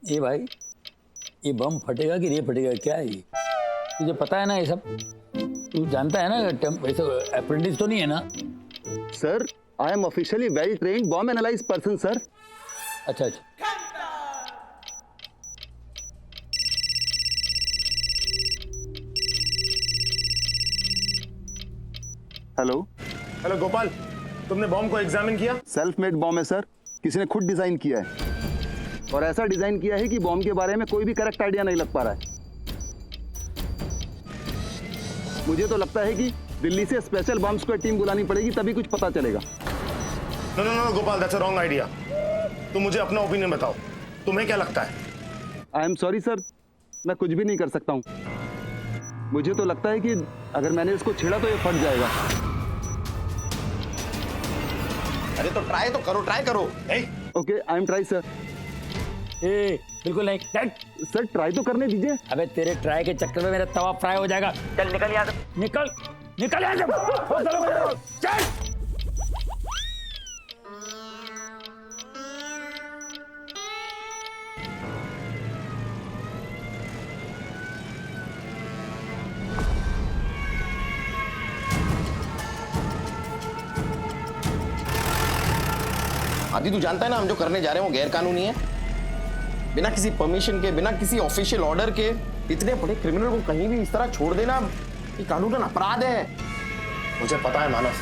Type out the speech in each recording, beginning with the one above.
ये भाई, ये बम फटेगा कि नहीं फटेगा, क्या है ये? तुझे पता है ना ये सब? तू जानता है ना, वैसे अप्रेंटिस तो नहीं है ना? Sir, I am officially well trained bomb analyse person sir. अच्छा अच्छा। हेलो। हेलो गोपाल, तुमने बॉम्ब को एग्जामिन किया? सेल्फ मेड बॉम्ब है सर, किसी ने खुद डिजाइन किया है और ऐसा डिजाइन किया है कि बॉम्ब के बारे में कोई भी करेक्ट आइडिया नहीं लग पा रहा है। मुझे तो लगता है कि दिल्ली से स्पेशल बॉम्ब स्क्वाड टीम बुलानी पड़ेगी, तभी कुछ पता चलेगा। No no no Gopal, that's a wrong idea. तुम मुझे अपना ओपिनियन बताओ, तुम्हें क्या लगता है? आई एम सॉरी सर, मैं कुछ भी नहीं कर सकता हूँ। मुझे तो लगता है कि अगर मैंने इसको छेड़ा तो ये फट जाएगा। अरे तो ट्राई तो करो, ट्राई करो। Okay, I am try sir. ए, बिल्कुल नहीं। सर ट्राई तो करने दीजिए। अबे तेरे ट्राई के चक्कर में मेरा तवा फ्राई हो जाएगा। चल निकल यहाँ से, निकल निकल यहाँ से। चल। आदि तू जानता है ना, हम जो करने जा रहे हैं वो गैर कानूनी है। बिना किसी परमिशन के, बिना किसी ऑफिशियल ऑर्डर के इतने बड़े क्रिमिनल को कहीं भी इस तरह छोड़ देना ये कानूनन अपराध है। मुझे पता है मानव,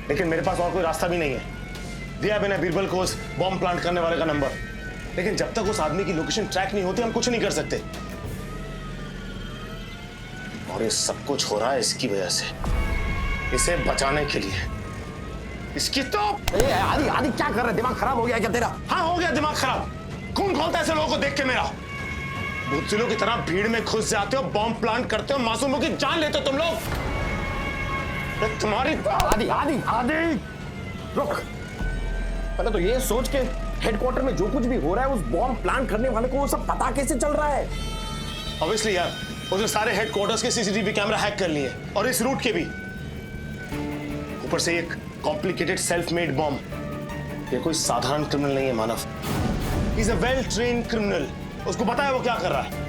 लेकिन मेरे पास और कोई रास्ता भी नहीं है। दिया मैंने बीरबल को उस बॉम्ब प्लांट करने वाले का नंबर, लेकिन जब तक उस आदमी की लोकेशन ट्रैक नहीं होती हम कुछ नहीं कर सकते। और ये सब कुछ हो रहा है इसकी वजह से, इसे बचाने के लिए। इसकी तो आदि आदि क्या कर रहा है? दिमाग खराब हो गया क्या तेरा? हाँ हो गया दिमाग खराब। कौन खोलता है ऐसे लोगों को देख के मेरा? बुद्धिलों की तरह भीड़ में घुस जाते हो, बॉम्ब प्लांट करते हो, मासूमों की जान लेते हो तुम लोग। तुम्हारी आदि आदि आदि रुक। पहले तो ये सोच के हेडक्वार्टर में जो कुछ भी हो रहा है उस बॉम्ब प्लांट करने वाले को वो सब पता कैसे चल रहा है? ऑब्वियसली यार, उसने सारे हेडक्वार्टर्स के सीसीटीवी कैमरा हैक कर लिए और इस रूट के भी। ऊपर से एक कॉम्प्लिकेटेड सेल्फ मेड बॉम्ब। ये कोई साधारण क्रिमिनल नहीं है Manav, he is a well trained criminal. उसको पता है वो क्या कर रहा है।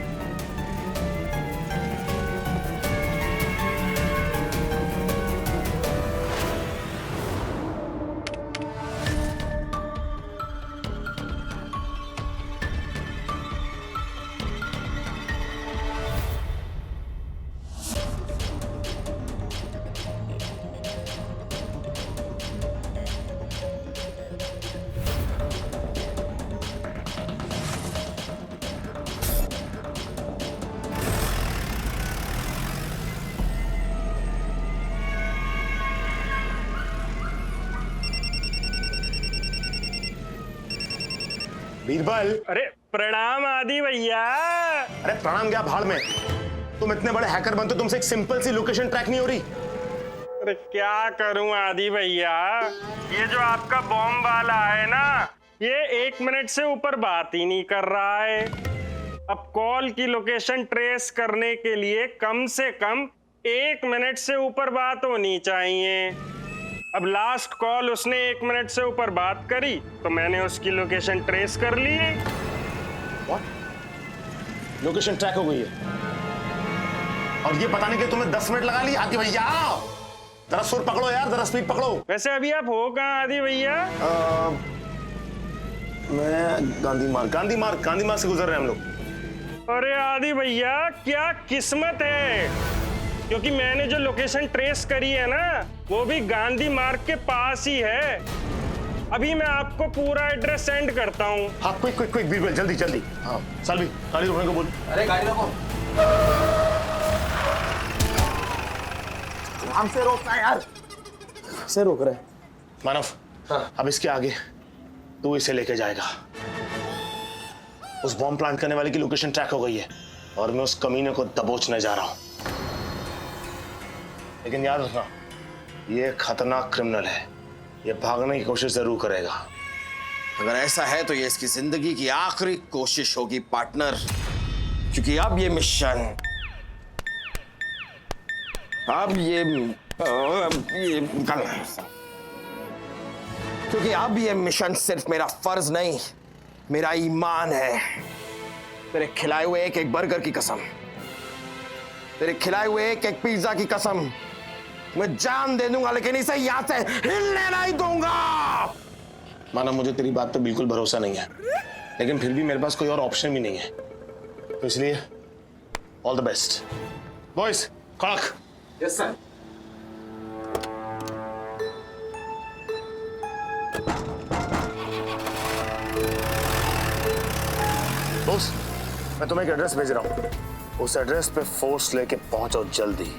बीरबल, अरे प्रणाम आदि भैया। अरे प्रणाम क्या भाड़ में? तुम इतने बड़े हैकर बनते हो, तुमसे एक सिंपल सी लोकेशन ट्रैक नहीं हो रही? अरे क्या करूं आदि भैया, ये जो आपका बॉम्ब वाला है ना, ये 1 मिनट से ऊपर बात ही नहीं कर रहा है। अब कॉल की लोकेशन ट्रेस करने के लिए कम से कम 1 मिनट से ऊपर बात होनी चाहिए। अब लास्ट कॉल उसने 1 मिनट से ऊपर बात करी तो मैंने उसकी लोकेशन ट्रेस कर ली है। लोकेशन ट्रैक हो गई है और ये बताने के तुम्हें 10 मिनट लगा लिए? आदि भैया जरा सुर पकड़ो यार, जरा स्पीड पकड़ो। वैसे अभी आप हो कहाँ आदि भैया? मैं गांधी मार्ग से गुजर रहे हैं हम लोग। अरे आदि भैया क्या किस्मत है, क्योंकि मैंने जो लोकेशन ट्रेस करी है ना वो भी गांधी मार्ग के पास ही है। अभी मैं आपको पूरा एड्रेस सेंड करता हूँ। हाँ क्विक बीरबल, जल्दी जल्दी। हाँ सालवी, गाड़ी रोकने को बोल। अरे गाड़ी रोको, आराम से रोकना यार। से रोक रहे मानव। हाँ। अब इसके आगे तू इसे लेके जाएगा। उस बॉम्ब प्लांट करने वाले की लोकेशन ट्रैक हो गई है और मैं उस कमीने को दबोचने जा रहा हूं। लेकिन याद रखना, ये खतरनाक क्रिमिनल है, ये भागने की कोशिश जरूर करेगा। अगर ऐसा है तो ये इसकी जिंदगी की आखिरी कोशिश होगी पार्टनर, क्योंकि अब ये मिशन क्योंकि अब ये मिशन सिर्फ मेरा फर्ज नहीं, मेरा ईमान है। तेरे खिलाए हुए एक एक बर्गर की कसम, तेरे खिलाए हुए एक एक पिज्जा की कसम, मैं जान दे दूंगा लेकिन इसे यहां से हिलने नहीं दूंगा। माना मुझे तेरी बात पे बिल्कुल भरोसा नहीं है, लेकिन फिर भी मेरे पास कोई और ऑप्शन भी नहीं है, तो इसलिए ऑल द बेस्ट बॉयज। कड़क। Yes sir. दोस्त, मैं तुम्हें एक एड्रेस भेज रहा हूं, उस एड्रेस पे फोर्स लेके पहुंचो जल्दी।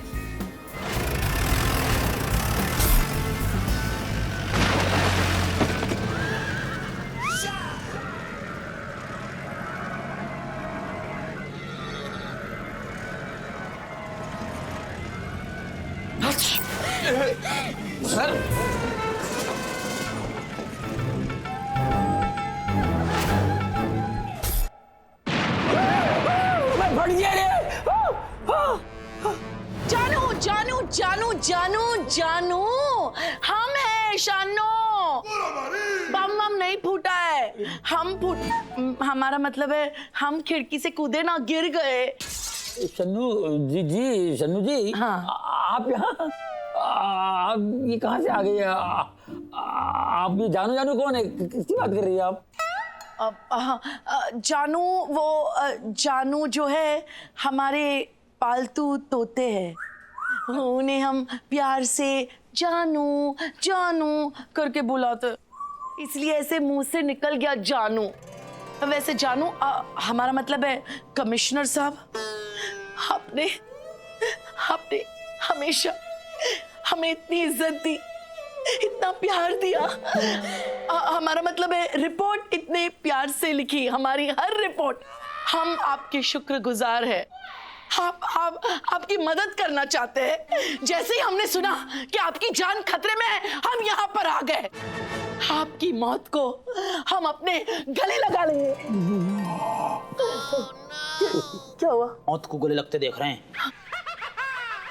सर फट गया रे। जानू जानू जानू जानू जानू, हम हैं शानो। बम बम नहीं फूटा है, हमारा मतलब है हम खिड़की से कूदे ना, गिर गए। शन्नू जी शन्नू जी। हाँ। आप यहाँ, आप ये कहाँ से आ गए? आप ये जानू जानू कौन है? किसकी बात कर रही है आप? जानू वो जानू जो है हमारे पालतू तोते हैं, उन्हें हम प्यार से जानू जानू करके बुलाते, इसलिए ऐसे मुंह से निकल गया जानू। वैसे जानू हमारा मतलब है कमिश्नर साहब। आपने आपने हमेशा हमें इतनी इज्जत दी, इतना प्यार दिया। हमारा मतलब है रिपोर्ट इतने प्यार से लिखी, हमारी हर रिपोर्ट। हम आपके शुक्रगुजार हैं। आप आपकी मदद करना चाहते हैं। जैसे ही हमने सुना कि आपकी जान खतरे में है, हम यहाँ पर आ गए। आपकी मौत को हम अपने गले लगा लेंगे। क्या हुआ? मौत को गले लगते देख रहे हैं।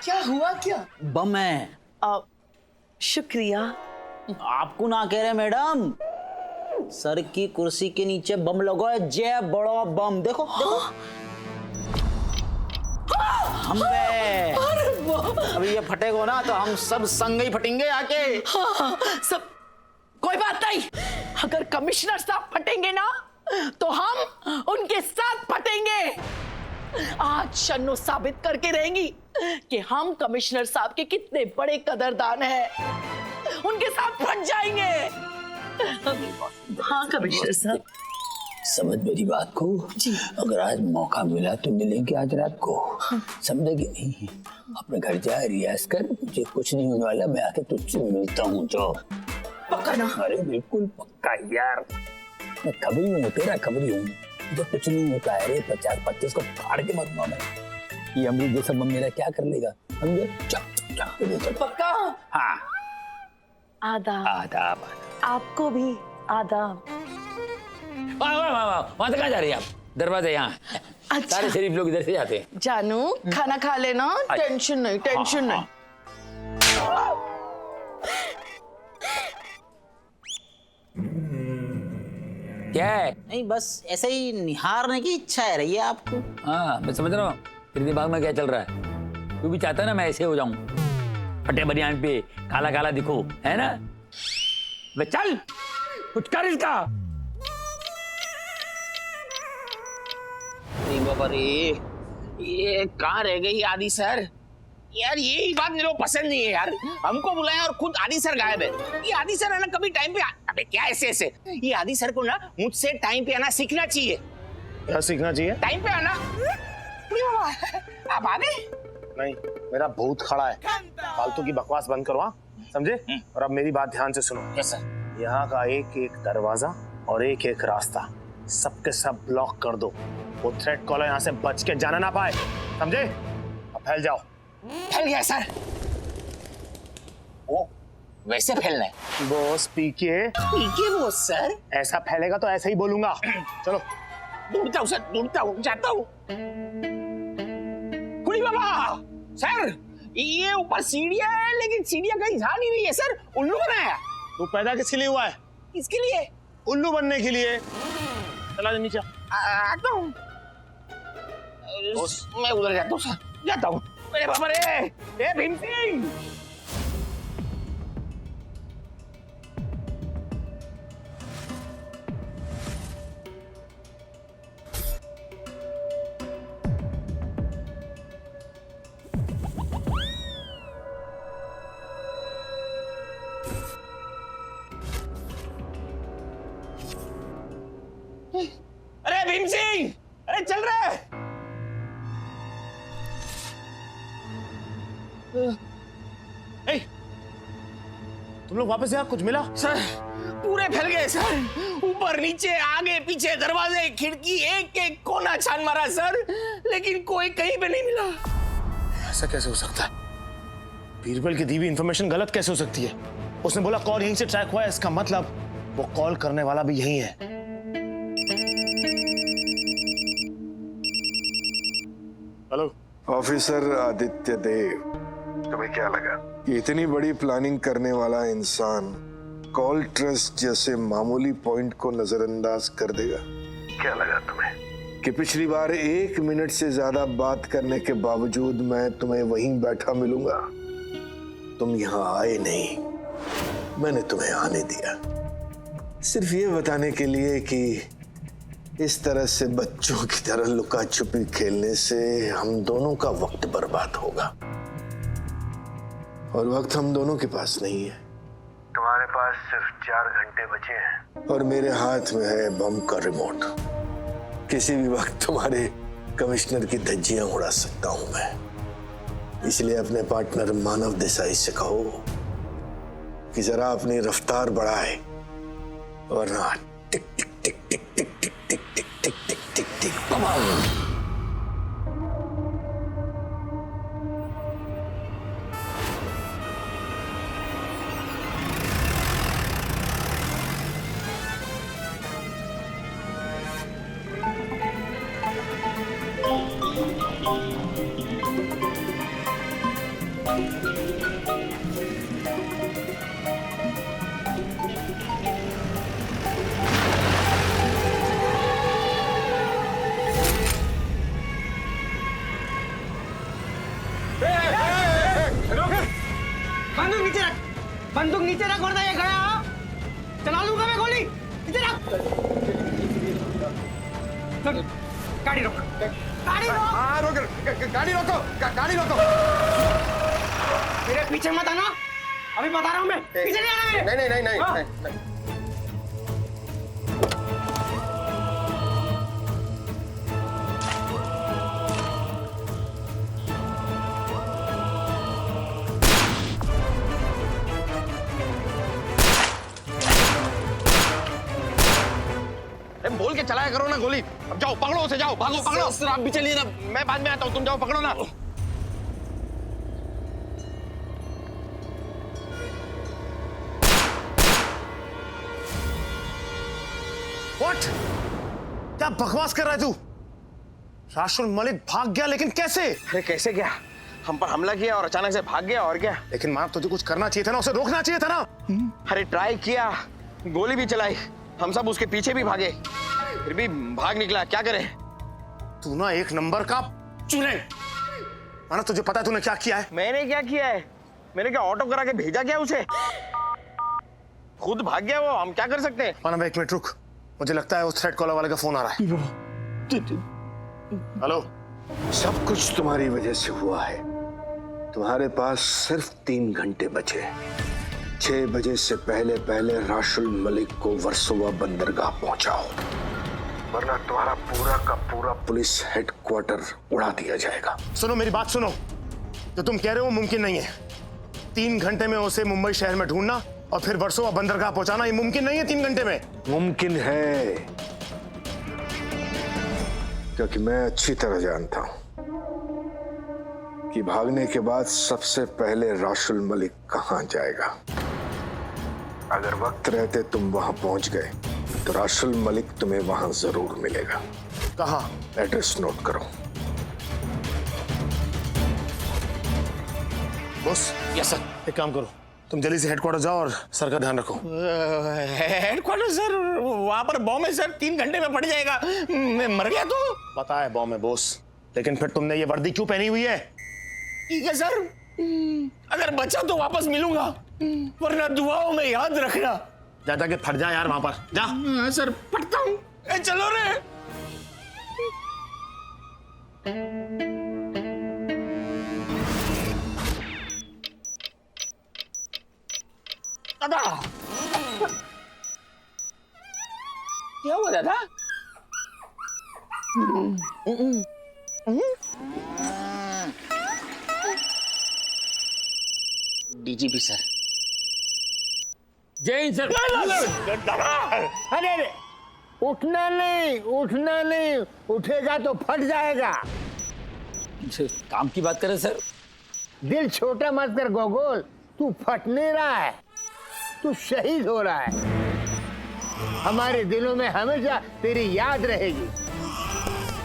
क्या हुआ? क्या बम है। शुक्रिया। आपको ना कह रहे मैडम, सर की कुर्सी के नीचे बम लगा है, जय बड़ा बम। देखो देखो। हम गए। अभी ये फटेगा ना तो हम सब संग ही फटेंगे आके। हाँ, सब कोई बात नहीं। अगर कमिश्नर साहब फटेंगे ना तो हम उनके साथ फटेंगे। आज शन्नू साबित करके रहेंगी कि हम कमिश्नर साहब के कितने बड़े कदरदान हैं। उनके साथ फट जाएंगे। हाँ कमिश्नर साहब। समझ मेरी बात को जी। अगर आज मौका मिला तो मिलेंगे आज रात को। समझेगी नहीं? अपने घर जा, रियाज कर, मुझे कुछ नहीं होने वाला, मैं आके तुझसे मिलता हूँ। जो पक्का ना? अरे बिल्कुल पक्का यार, मैं खबरी हूँ, तेरा खबरी हूँ। मुझे कुछ नहीं होता है रे, 50-25 को फाड़ के मरूंगा मैं। ये अमृत जैसा बम मेरा क्या कर लेगा? समझे? पक्का? हाँ। आदाब। आदाब। आपको भी आदाब। वाह वाह वाह वाह, वहाँ से कहाँ जा रही है आप? दरवाजे यहाँ। अच्छा। सारे शरीफ लोग इधर से जाते हैं। जानू खाना खा लेना, टेंशन नहीं, टेंशन नहीं। क्या है? नहीं बस ऐसे ही निहारने की इच्छा है रही है आपको। हाँ मैं समझ रहा हूँ तेरे दिमाग में क्या चल रहा है। तू भी चाहता है ना मैं ऐसे हो जाऊं, फटे बनियान पे काला काला दिखो, है ना? वे चल कुछ कर इसका। बाबा रे, ये कहाँ रह गई आदि सर? यार ये बात मेरे को पसंद नहीं है यार। हमको बुलाया और खुद आदि सर गायब है। ये आदि सर है ना कभी टाइम पे अबे क्या ऐसे ये आदि सर को ना मुझसे टाइम पे आना सीखना चाहिए। क्या सीखना चाहिए? टाइम पे आना। बाबा आप आ गए? नहीं, मेरा भूत खड़ा है। फालतू की बकवास बंद करो, हाँ? समझे? और अब मेरी बात ध्यान से सुनो। Yes sir. यहाँ का एक एक दरवाजा और एक एक रास्ता सबके सब ब्लॉक कर दो। वो थ्रेड कॉलर यहाँ से बच के जाना ना पाए, समझे? अब फैल जाओ। फैल गया सर। ओ वैसे फैलना है बॉस पीके वो सर। ऐसा फैलेगा तो ऐसे ही बोलूंगा। चलो ढूंढता हूँ सर, ढूंढता हूँ, जाता हूँ। कुड़ी बाबा सर, ये ऊपर सीढ़ियाँ है लेकिन सीढ़ियाँ कहीं जा नहीं रही है सर। उल्लू बनाया। तू पैदा किसके लिए हुआ है? किसके लिए? उल्लू बनने के लिए। चला नीचे। आता हूँ। मैं उधर जाता हूँ सर, जाता हूँ। मेरे बाबा रे, ए भीम सिंह। अरे भीम सिंह, अरे चल रहा है। ए, तुम लोग वापस यहाँ, कुछ मिला? सर पूरे फैल गए सर, ऊपर नीचे आगे पीछे दरवाजे खिड़की एक एक कोना छान मारा सर, लेकिन कोई कहीं पे नहीं मिला। ऐसा कैसे हो सकता है? बीरबल की दी हुई इंफॉर्मेशन गलत कैसे हो सकती है? उसने बोला कॉल यहीं से ट्रैक हुआ है, इसका मतलब वो कॉल करने वाला भी यही है। हेलो ऑफिसर आदित्य देव, तुम्हें क्या लगा कि इतनी बड़ी प्लानिंग करने वाला इंसान कॉल ट्रस्ट जैसे मामूली पॉइंट को नजरअंदाज कर देगा? क्या लगा तुम्हें कि पिछली बार 1 मिनट से ज्यादा बात करने के बावजूद मैं तुम्हें वहीं बैठा मिलूंगा? तुम यहाँ आए नहीं, मैंने तुम्हें आने दिया, सिर्फ ये बताने के लिए कि इस तरह से बच्चों की तरह लुका छुपी खेलने से हम दोनों का वक्त बर्बाद होगा, और वक्त हम दोनों के पास नहीं है। तुम्हारे पास सिर्फ 4 घंटे बचे हैं और मेरे हाथ में है बम का रिमोट। किसी भी वक्त तुम्हारे कमिश्नर की धज्जियां उड़ा सकता हूं मैं, इसलिए अपने पार्टनर मानव देसाई से कहो कि जरा अपनी रफ्तार बढ़ाए, वरना टिक टिक टिक टिक टिक टिक टिक टिक टिक टिक टिक टिक बम। बंदूक नीचे रख, वरना ये गया चला लूंगा मैं गोली। नीचे रख, गाड़ी रोक, गाड़ी रोक। हाँ रोक, गाड़ी रोको, गाड़ी रोको। मेरे पीछे मत आना, अभी बता रहा हूँ मैं, पीछे नहीं आना मेरे। नहीं नहीं नहीं नहीं, नहीं। बोल के चलाया करो ना गोली। अब जाओ पकड़ो उसे, जाओ भागो, पकड़ो। सर आप भी चलिए ना, मैं बाद में आता हूँ, तुम जाओ पकड़ो ना। What? क्या बकवास कर रहा है तू? राशुल मलिक भाग गया, लेकिन कैसे? अरे कैसे क्या? हम पर हमला किया और अचानक से भाग गया, और क्या? लेकिन मां तुझे कुछ करना चाहिए था ना, उसे रोकना चाहिए था ना। अरे ट्राई किया, गोली भी चलाई, हम सब उसके पीछे भी भागे, फिर भी भाग निकला, क्या करें? तू ना एक नंबर का चुड़ैल। माना तुझे पता है तूने क्या किया है? मैंने क्या किया है? मैंने क्या ऑटो करा के भेजा क्या उसे? खुद भाग गया वो, हम क्या कर सकते हैं? माना 1 मिनट रुक, मुझे लगता है उस थ्रेड कॉलर वाले का फोन आ रहा है। हेलो, सब कुछ तुम्हारी वजह से हुआ है। तुम्हारे पास सिर्फ 3 घंटे बचे। 6 बजे से पहले पहले राशुल मलिक को वर्सोवा बंदरगाह पहुंचाओ, वरना तुम्हारा पूरा का पूरा पुलिस हेडक्वार्टर उड़ा दिया जाएगा। सुनो मेरी बात सुनो, जो तुम कह रहे हो मुमकिन नहीं है। 3 घंटे में उसे मुंबई शहर में ढूंढना और फिर वर्सोवा बंदरगाह पहुंचाना, ये मुमकिन नहीं है 3 घंटे में। मुमकिन है, क्योंकि मैं अच्छी तरह जानता हूं कि भागने के बाद सबसे पहले राशुल मलिक कहां जाएगा। अगर वक्त रहते तुम वहां पहुंच गए तो राशुल मलिक तुम्हें वहां जरूर मिलेगा। कहां? एड्रेस नोट करो। बॉस। Yes sir. एक काम करो, तुम जल्दी से हेडक्वार्टर जाओ और सर का ध्यान रखो। हेडक्वार्टर सर, वहां पर बॉम्ब है सर, 3 घंटे में फट जाएगा, मैं मर गया तो? पता है बॉम्ब है बॉस, लेकिन फिर तुमने ये वर्दी क्यों पहनी हुई है? ठीक है सर, अगर बचा तो वापस मिलूंगा, वरना दुआओं में याद रखना। जा जाके फट जा यार वहां पर जा। हाँ सर, पढ़ता हूँ। चलो रे। दादा, क्या हुआ दादा? DGP sir. जय सर। अरे उठना नहीं, उठेगा तो फट जाएगा। काम की बात करें सर। दिल छोटा मत कर गोगोल, तू फट नहीं रहा है, तू शहीद हो रहा है। हमारे दिलों में हमेशा तेरी याद रहेगी।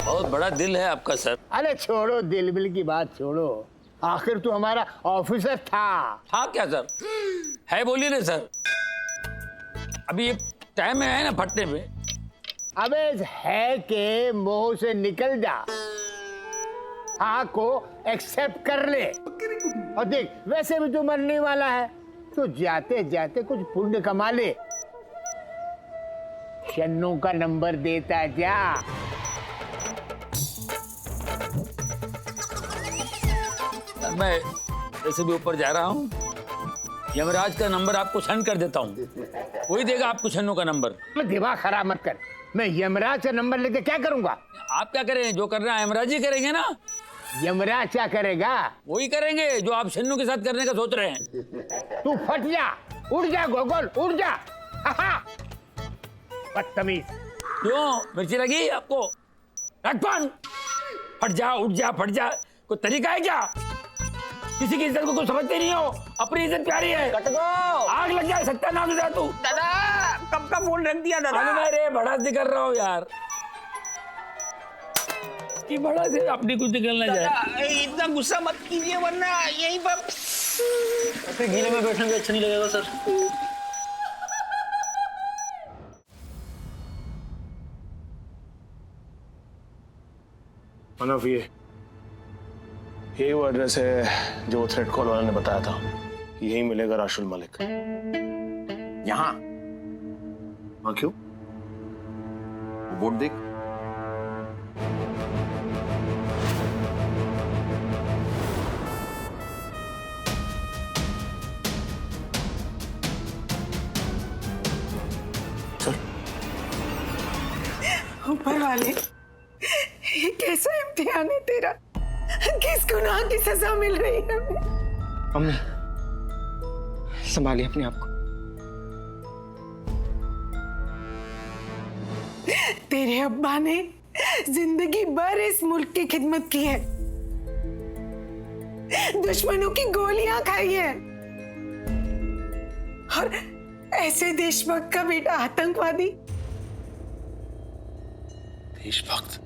बहुत बड़ा दिल है आपका सर। अरे छोड़ो दिल बिल की बात छोड़ो, आखिर तू हमारा ऑफिसर था क्या सर? है बोलिए ना सर, अभी ये टाइम है ना फटने पे। अबे है के मुंह से निकल जा, हाँ को एक्सेप्ट कर ले। और देख वैसे भी तू मरने वाला है, तो जाते जाते कुछ पुण्य कमा ले। शन्नू का नंबर देता जा। सर मैं वैसे भी ऊपर जा रहा हूँ, यमराज का नंबर आपको सेंड कर देता हूँ, वही देगा आपको शन्नू का नंबर। मैं दिमाग खराब मत कर, मैं यमराज का नंबर लेके क्या करूंगा? आप क्या करेंगे? जो करना है यमराज ही करेंगे ना। यमराज क्या करेगा? वही करेंगे जो आप शन्नू के साथ करने का सोच रहे हैं। तू फट जा, उड़ जा गोगोल, उड़ जा। बदतमीज। क्यों मिर्ची लगी आपको? रटपन, फट जा, उठ जा, फट जा, कोई तरीका है क्या? किसी की इज्जत को कुछ समझते नहीं हो, अपनी इज्जत प्यारी है। आग लग जाए, सत्यानाश हो जाए तू। दादा कब का फोन रख दिया दादा? अरे मैं रे बड़ा कर रहा हूँ यार, कि बड़ा से अपनी कुछ निकल ना जाए। इतना गुस्सा मत कीजिए, वरना यहीं पर ऐसे गीले में बैठना भी अच्छा नहीं लगेगा सर। मनोफ, ये वो एड्रेस है जो थ्रेड कॉल वाले ने बताया था, यही मिलेगा राशुल मलिक। यहाँ हाँ क्यों? बोर्ड देख। ऊपर वाले, ये कैसा इम्तिहान है तेरा? किस गुनाह की सजा मिल रही है हमें? अम्मी संभालिए अपने आप को। तेरे अब्बा ने जिंदगी भर इस मुल्क की खिदमत की है, दुश्मनों की गोलियां खाई है, और ऐसे देशभक्त का बेटा आतंकवादी। देशभक्त?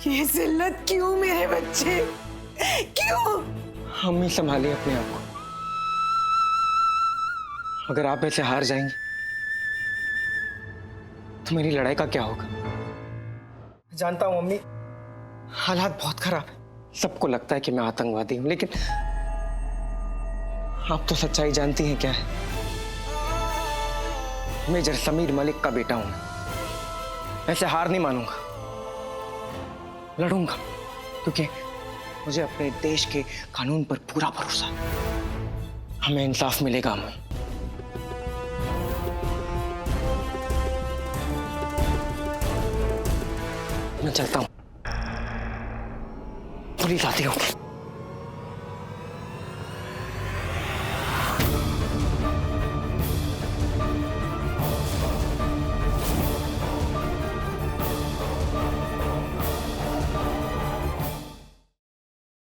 ये जिल्लत क्यों मेरे बच्चे, क्यों? अम्मी संभालिए अपने आप को। अगर आप ऐसे हार जाएंगी तो मेरी लड़ाई का क्या होगा? जानता हूं अम्मी, हालात बहुत खराब है, सबको लगता है कि मैं आतंकवादी हूं, लेकिन आप तो सच्चाई जानती हैं क्या है। मेजर समीर मलिक का बेटा हूं मैं, ऐसे हार नहीं मानूंगा, लड़ूंगा, क्योंकि मुझे अपने देश के कानून पर पूरा भरोसा है। हमें इंसाफ मिलेगा। मैं चलता हूं, पुलिस आती होगी।